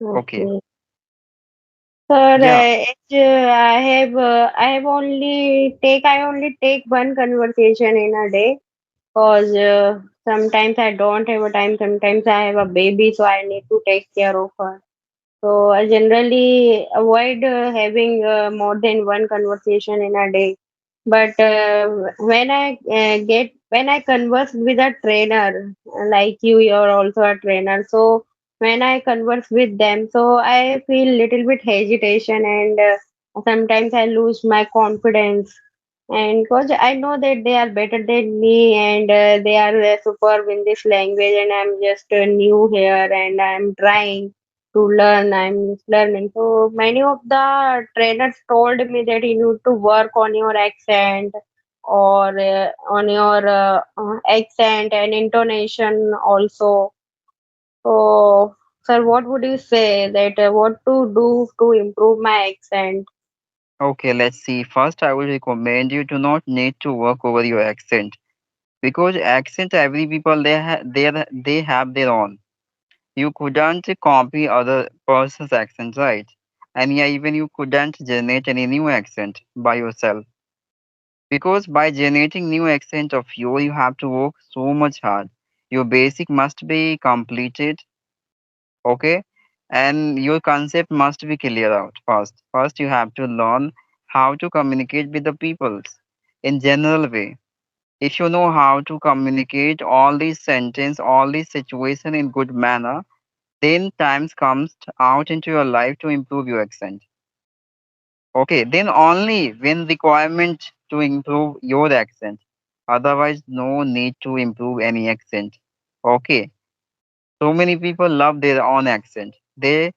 Okay. Okay. Sir, Yeah. I only take one conversation in a day, cause sometimes I don't have a time. Sometimes I have a baby, so I need to take care of her. So I generally avoid having more than one conversation in a day. But when I converse with a trainer like you're also a trainer. So when I converse with them, so I feel little bit hesitation and sometimes I lose my confidence. And because I know that they are better than me and they are superb in this language, and I'm just new here and I'm trying to learn. I'm learning. So many of the trainers told me that you need to work on your accent or on your accent and intonation also. So, sir, what would you say that what to do to improve my accent? Okay, let's see. First, I will recommend you to not need to work over your accent because accent every people they have their own. You couldn't copy other person's accent, right? And yeah, even you couldn't generate any new accent by yourself because by generating new accent of you have to work so much hard. Your basic must be completed, okay, and your concept must be clear out first. First, you have to learn how to communicate with the peoples in general way. If you know how to communicate all these sentence, all these situation in good manner, then times comes out into your life to improve your accent. Okay, then only when requirement to improve your accent. Otherwise, no need to improve any accent. Okay, so many people love their own accent. They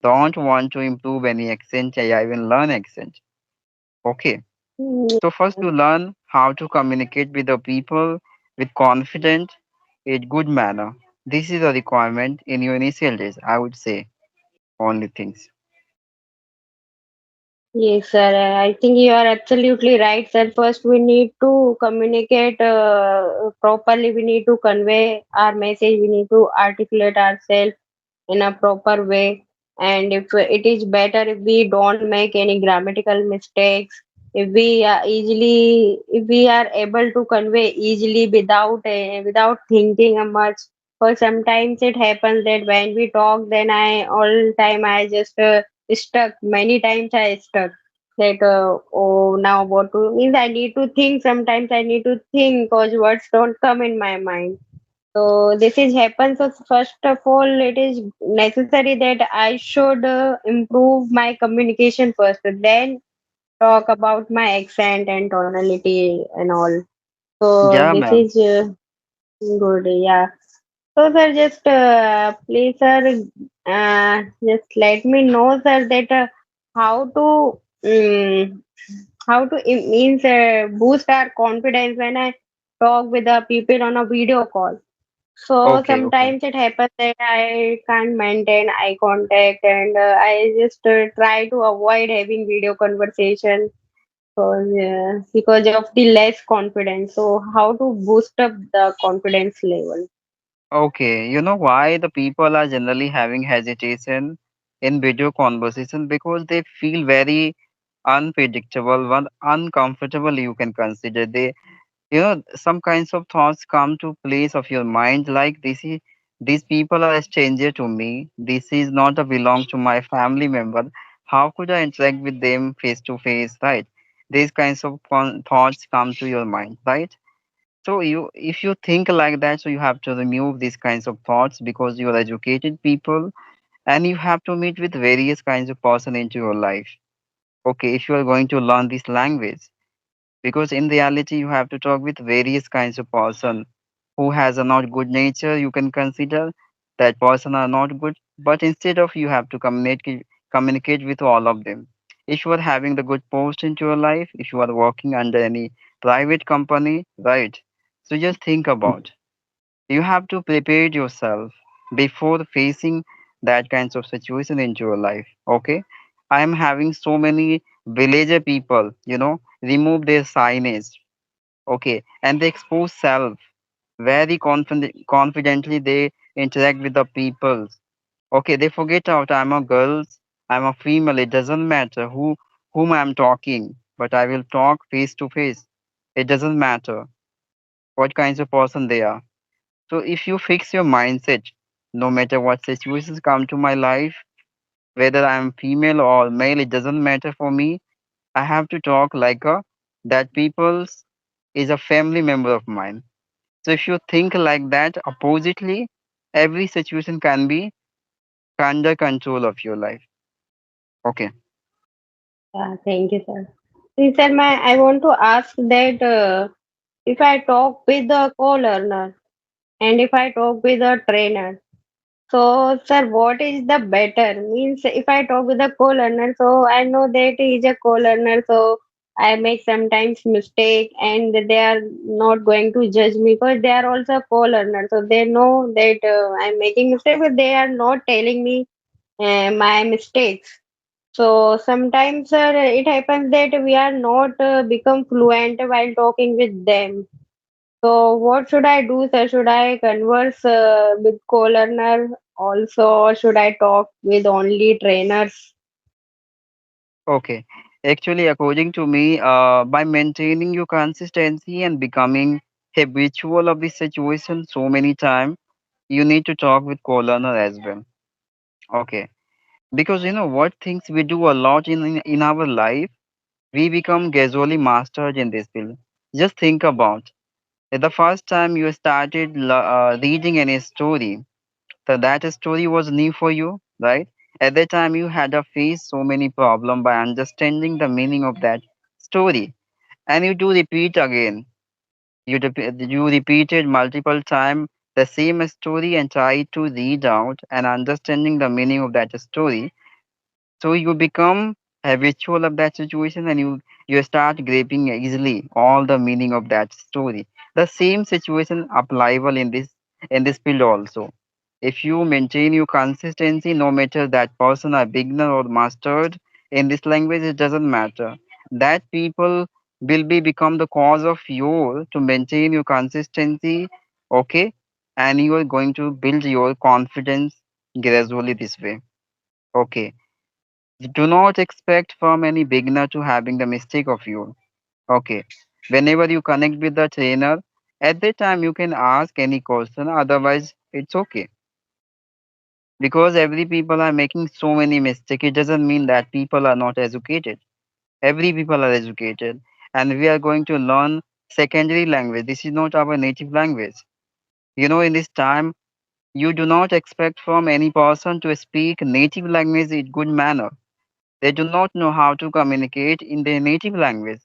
don't want to improve any accent or even learn accent. Okay, Mm, so first you learn how to communicate with the people with confidence in good manner. This is a requirement in your initial days, I would say. Only things. yes, sir. I think you are absolutely right, sir. First, we need to communicate properly. We need to convey our message. We need to articulate ourselves in a proper way. And if it is better if we don't make any grammatical mistakes, if we are able to convey easily without thinking much. For sometimes it happens that when we talk, then I all time I just stuck. Many times I stuck. That oh, now what to means I need to think. Sometimes I need to think because words don't come in my mind. So this is happens. So first of all, it is necessary that I should improve my communication first, then talk about my accent and tonality and all. So Yeah, this ma'am. is good. Yeah. So sir, just please sir, just let me know sir that how to um, means boost our confidence when I talk with the people on a video call. So Okay, okay. sometimes it happens that I can't maintain eye contact and I just try to avoid having video conversation because of the less confidence. So how to boost up the confidence level? Okay, you know why the people are generally having hesitation in video conversation because they feel very unpredictable, one uncomfortable you can consider. They some kinds of thoughts come to place of your mind like these people are a stranger to me. This is not a belong to my family member. How could I interact with them face to face, right? These kinds of thoughts come to your mind, right? So if you think like that, so you have to remove these kinds of thoughts because you are educated people and you have to meet with various kinds of person into your life. Okay, if you are going to learn this language, because in reality you have to talk with various kinds of person who has a not good nature. You can consider that person are not good, but instead of you have to communicate with all of them. If you are having the good post into your life, if you are working under any private company, right? So just think about, you have to prepare yourself before facing that kinds of situation into your life. Okay, I am having so many villager people, remove their signage. Okay, and they expose self very confidently. They interact with the people. Okay, they forget out I'm a girl, I'm a female. It doesn't matter whom I'm talking, but I will talk face to face. It doesn't matter what kinds of person they are. So if you fix your mindset, no matter what situations come to my life, whether I'm female or male, it doesn't matter for me. I have to talk like a that people's is a family member of mine. So if you think like that, oppositely, every situation can be under control of your life. Okay. Yeah, thank you, sir. See, sir, I want to ask that if I talk with a co-learner and if I talk with a trainer, so, sir, what is the better? Means if I talk with a co-learner, so I know that he is a co-learner, so I make sometimes mistake and they are not going to judge me because they are also a co-learner. So they know that I'm making mistake, but they are not telling me my mistakes. So sometimes, sir, it happens that we are not become fluent while talking with them. So what should I do, sir? Should I converse with co-learner also, or should I talk with only trainers? Okay. Actually, according to me, by maintaining your consistency and becoming habitual of the situation so many times, you need to talk with co-learner as well. Okay. Because you know what things we do a lot in our life, we become gradually mastered in this field. Just think about the first time you started reading any story. So that story was new for you, right? At that time, you had to face so many problems by understanding the meaning of that story, and you do repeat again. You repeated multiple times the same story and try to read out and understanding the meaning of that story. So you become habitual of that situation and you start grasping easily all the meaning of that story. The same situation applicable in this field also. If you maintain your consistency, no matter that person are beginner or mastered in this language, it doesn't matter. That people will be become the cause of you to maintain your consistency, okay? And you are going to build your confidence gradually this way. Okay. Do not expect from any beginner to having the mistake of you. Okay. Whenever you connect with the trainer, at that time you can ask any question. Otherwise, it's okay. Because every people are making so many mistakes, it doesn't mean that people are not educated. Every people are educated, and we are going to learn secondary language. This is not our native language. You know, in this time, you do not expect from any person to speak native language in good manner. They do not know how to communicate in their native language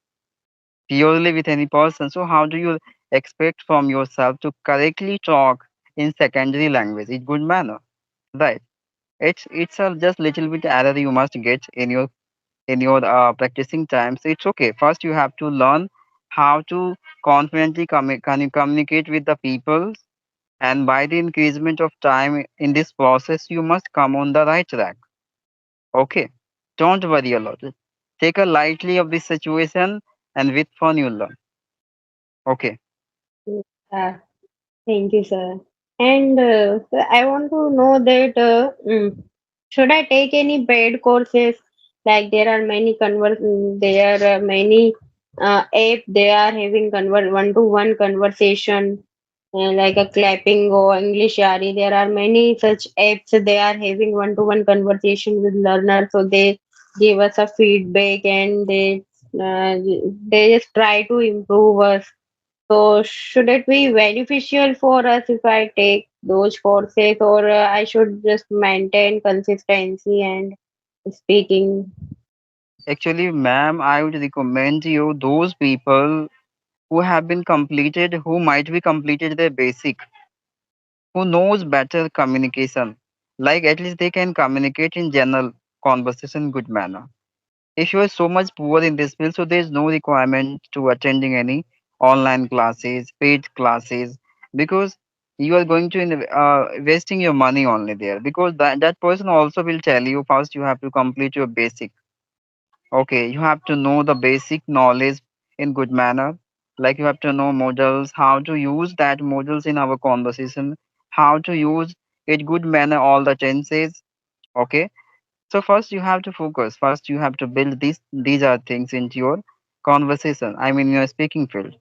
purely with any person. So how do you expect from yourself to correctly talk in secondary language in good manner? Right. It's a just little bit error you must get in your practicing time. So it's okay. First you have to learn how to confidently communicate with the people, and by the increasement of time in this process, you must come on the right track. Okay. Don't worry a lot. Take a lightly of this situation and with fun you'll learn. Okay. Yeah, thank you, sir. And sir, I want to know that should I take any paid courses? Like there are many there are many app they are having one-to-one conversation, like a clapping or English Yari. There are many such apps they are having one-to-one conversation with learners. So they give us a feedback and they just try to improve us. So should it be beneficial for us if I take those courses, or I should just maintain consistency and speaking? Actually, ma'am, I would recommend you those people who have been completed, who might be completed their basic, who knows better communication. Like at least they can communicate in general conversation good manner. If you are so much poor in this field, so there is no requirement to attending any online classes, paid classes, because you are going to wasting your money only there. Because that person also will tell you first you have to complete your basic. Okay, you have to know the basic knowledge in good manner. Like you have to know models, how to use that models in our conversation, how to use it good manner all the tenses. Okay. So first you have to focus. First you have to build these are things into your conversation. I mean your speaking field.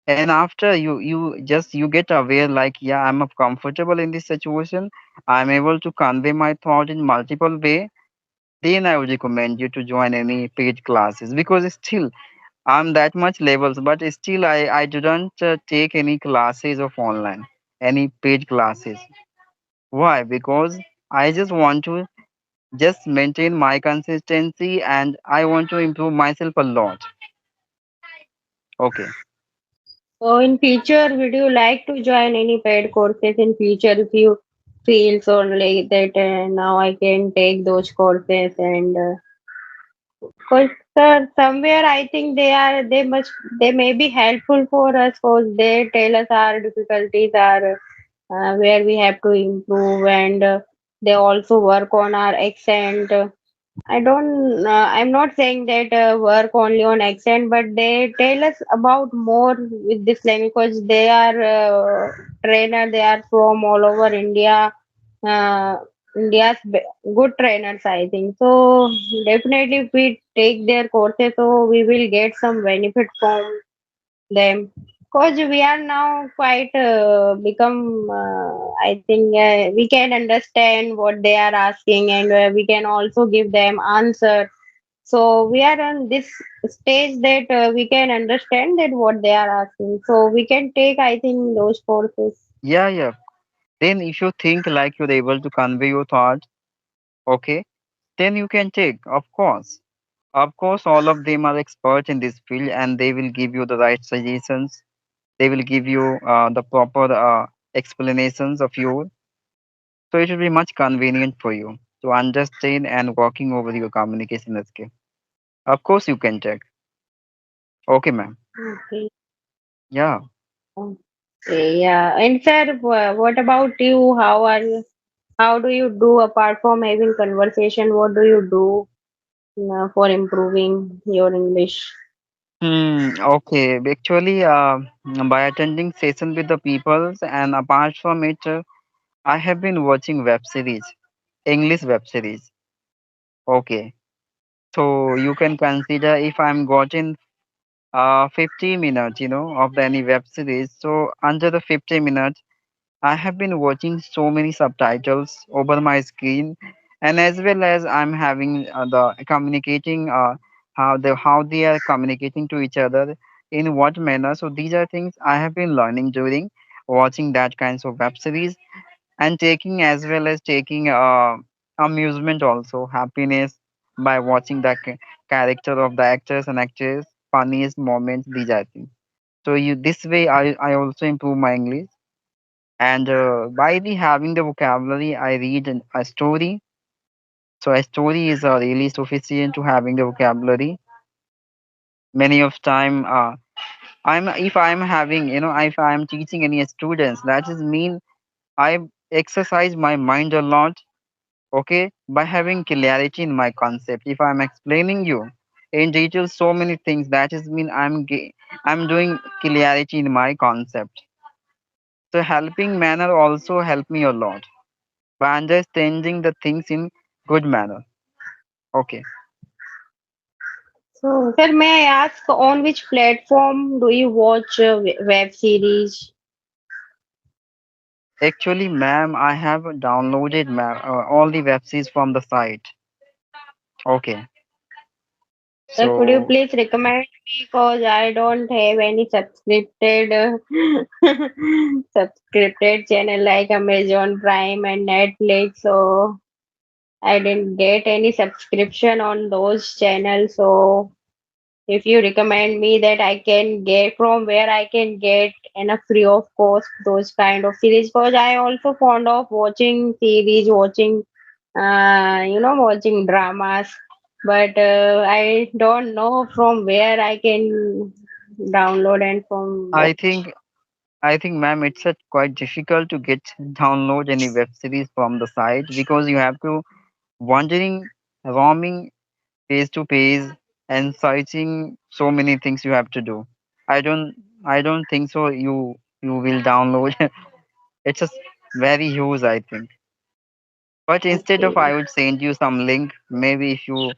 And after you get aware like yeah, I'm comfortable in this situation. I'm able to convey my thought in multiple way. Then I would recommend you to join any paid classes because still I'm that much levels, but still I didn't take any classes of online, any paid classes. Why? Because I just want to just maintain my consistency and I want to improve myself a lot. Okay. So in future, would you like to join any paid courses in future if you feel so like that now I can take those courses and because somewhere I think they may be helpful for us because they tell us our difficulties are where we have to improve and they also work on our accent. I'm not saying that work only on accent, but they tell us about more with this language because they are trainer. They are from all over India. Uh, good trainers, I think. So definitely, if we take their courses, so we will get some benefit from them. Because we are now quite become, I think we can understand what they are asking and we can also give them answer. So we are on this stage that we can understand that what they are asking. So we can take, I think, those courses. Yeah, yeah. Then if you think like you're able to convey your thought, okay, then you can take, of course. Of course, all of them are experts in this field and they will give you the right suggestions. They will give you the proper explanations of you. So it will be much convenient for you to understand and working over your communication skill. Of course, you can check. Okay, ma'am. Okay. Yeah. Okay, yeah. And sir, what about you? How are you? How do you do apart from having conversation? What do you do for improving your English? Okay. Actually, by attending session with the peoples and apart from it, I have been watching web series, English web series. Okay. So you can consider if I'm gotten 50 minutes, of the any web series. So under the 50 minutes, I have been watching so many subtitles over my screen, and as well as I'm having the communicating how they are communicating to each other in what manner. So these are things I have been learning during watching that kinds of web series and taking as well as taking amusement also happiness by watching the character of the actors and actresses funniest moments. These are things. So you this way I also improve my English and by the having the vocabulary, I read a story. So a story is really sufficient to having the vocabulary. Many of time, I'm if I'm having, if I'm teaching any students, that is mean I exercise my mind a lot. Okay, by having clarity in my concept. If I'm explaining you in detail so many things, that is mean I'm doing clarity in my concept. So helping manner also help me a lot by understanding the things in good manner. Okay. So, sir, may I ask on which platform do you watch web series? Actually, ma'am, I have downloaded all the web series from the site. Okay. Could you So please recommend me because I don't have any subscripted channel like Amazon Prime and Netflix, so I didn't get any subscription on those channels. So if you recommend me that I can get from where I can get enough free of cost those kind of series because I also fond of watching series, watching watching dramas, but I don't know from where I can download and from I watch. think I think, ma'am, it's quite difficult to get download any web series from the site because you have to wandering, roaming page to page and searching so many things you have to do. I don't I don't think so. You will download. It's just very huge, I think. But instead of Okay. I would send you some link, maybe if you